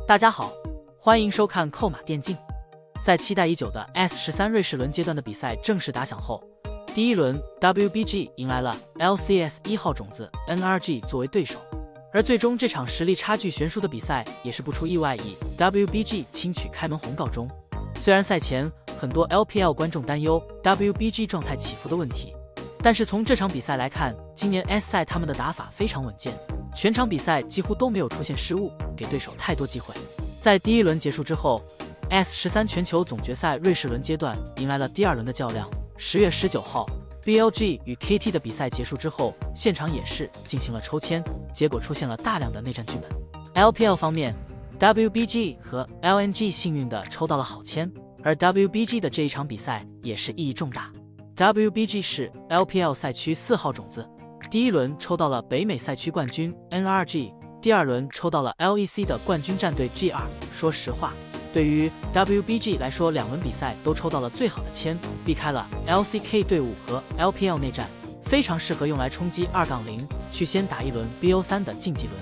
大家好，欢迎收看扣马电竞。在期待已久的 S13 瑞士轮阶段的比赛正式打响后，第一轮 WBG 迎来了 LCS 1号种子 NRG 作为对手，而最终这场实力差距悬殊的比赛也是不出意外以 WBG 轻取开门红告终。虽然赛前很多 LPL 观众担忧 WBG 状态起伏的问题，但是从这场比赛来看，今年 S 赛他们的打法非常稳健，全场比赛几乎都没有出现失误，给对手太多机会。在第一轮结束之后， S13 全球总决赛瑞士轮阶段迎来了第二轮的较量。10月19号 BLG 与 KT 的比赛结束之后，现场也是进行了抽签，结果出现了大量的内战剧本。 LPL 方面， WBG 和 LNG 幸运的抽到了好签，而 WBG 的这一场比赛也是意义重大。 WBG 是 LPL 赛区4号种子，第一轮抽到了北美赛区冠军 NRG， 第二轮抽到了 LEC 的冠军战队 G2。 说实话，对于 WBG 来说，两轮比赛都抽到了最好的签，避开了 LCK 队伍和 LPL 内战，非常适合用来冲击2-0，去先打一轮 BO3 的晋级轮。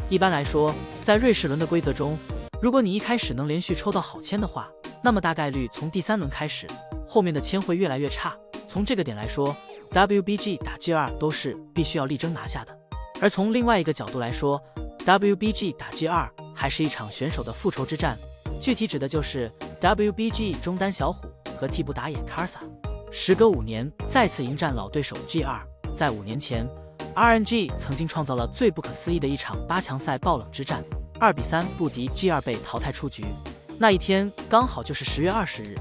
一般来说，在瑞士轮的规则中，如果你一开始能连续抽到好签的话，那么大概率从第3轮开始，后面的签会越来越差。从这个点来说， WBG 打 G2 都是必须要力争拿下的。而从另外一个角度来说， WBG 打 G2 还是一场选手的复仇之战，具体指的就是 WBG 中单小虎和替补打野 Karsa， 时隔5年再次迎战老对手 G2。 在5年前， RNG 曾经创造了最不可思议的一场8强赛爆冷之战，2-3不敌 G2 被淘汰出局。那一天刚好就是10月20日，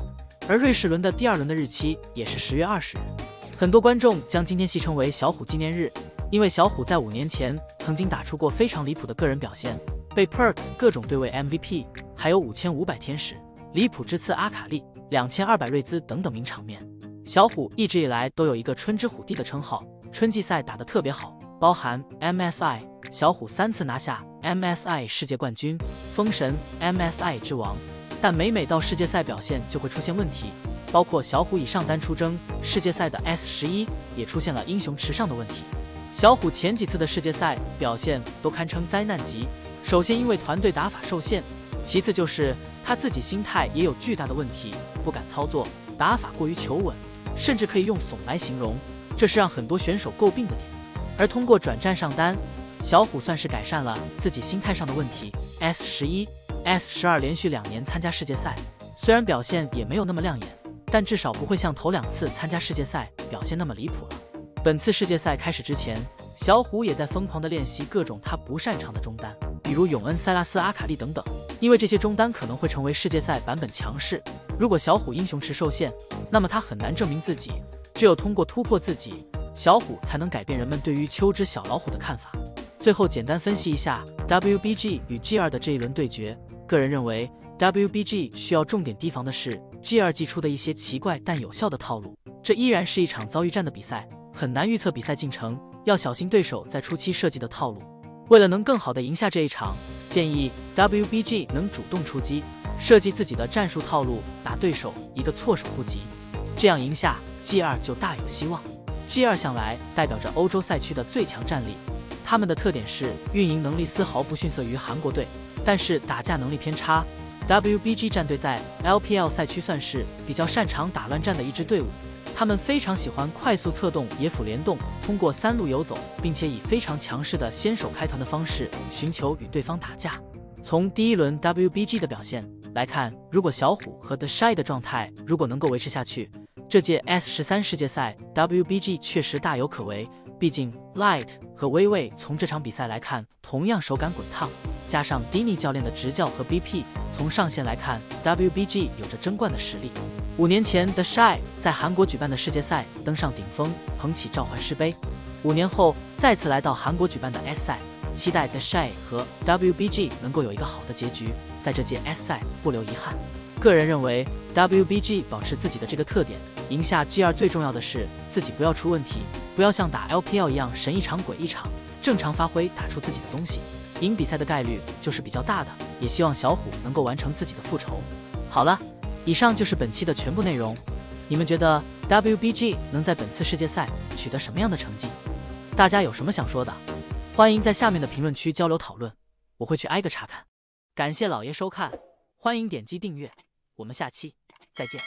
而瑞士轮的第二轮的日期也是10月20日。很多观众将今天戏称为小虎纪念日，因为小虎在5年前曾经打出过非常离谱的个人表现，被 Perks 各种对位 MVP， 还有5500天使、离谱之刺阿卡丽、2200瑞兹等等名场面。小虎一直以来都有一个春之虎帝的称号，春季赛打得特别好，包含 MSI， 小虎3次拿下 MSI 世界冠军，封神 MSI 之王。但每到世界赛表现就会出现问题，包括小虎以上单出征世界赛的 S11 也出现了英雄池上的问题。小虎前几次的世界赛表现都堪称灾难级，首先因为团队打法受限，其次就是他自己心态也有巨大的问题，不敢操作，打法过于求稳，甚至可以用怂来形容，这是让很多选手诟病的点。而通过转战上单，小虎算是改善了自己心态上的问题。 S11、S12 连续2年参加世界赛，虽然表现也没有那么亮眼，但至少不会像头2次参加世界赛表现那么离谱了。本次世界赛开始之前，小虎也在疯狂地练习各种他不擅长的中单，比如永恩、塞拉斯、阿卡丽等等，因为这些中单可能会成为世界赛版本强势。如果小虎英雄池受限，那么他很难证明自己，只有通过突破自己，小虎才能改变人们对于秋之小老虎的看法。最后简单分析一下 WBG 与 G2 的这一轮对决，个人认为 WBG 需要重点提防的是 G2 祭出的一些奇怪但有效的套路，这依然是一场遭遇战的比赛，很难预测比赛进程，要小心对手在初期设计的套路。为了能更好地赢下这一场，建议 WBG 能主动出击，设计自己的战术套路，打对手一个措手不及，这样赢下 G2 就大有希望。G2 向来代表着欧洲赛区的最强战力，他们的特点是运营能力丝毫不逊色于韩国队，但是打架能力偏差。WBG 战队在 LPL 赛区算是比较擅长打乱战的一支队伍，他们非常喜欢快速策动野辅联动，通过3路游走，并且以非常强势的先手开团的方式寻求与对方打架。从第一轮 WBG 的表现来看，如果小虎和 The Shy 的状态如果能够维持下去，这届 S13 世界赛 WBG 确实大有可为。毕竟 Light 和微微从这场比赛来看同样手感滚烫，加上 Dini 教练的执教和 BP， 从上限来看 WBG 有着争冠的实力。5年前 The Shy 在韩国举办的世界赛登上顶峰，捧起召唤师杯。5年后再次来到韩国举办的 S 赛，期待 The Shy 和 WBG 能够有一个好的结局，在这届 S 赛不留遗憾。个人认为 WBG 保持自己的这个特点，赢下 G2 最重要的是自己不要出问题，不要像打 LPL 一样神一场鬼一场，正常发挥打出自己的东西，赢比赛的概率就是比较大的。也希望小虎能够完成自己的复仇。好了，以上就是本期的全部内容，你们觉得 WBG 能在本次世界赛取得什么样的成绩？大家有什么想说的，欢迎在下面的评论区交流讨论，我会去挨个查看。感谢老爷收看，欢迎点击订阅，我们下期再见。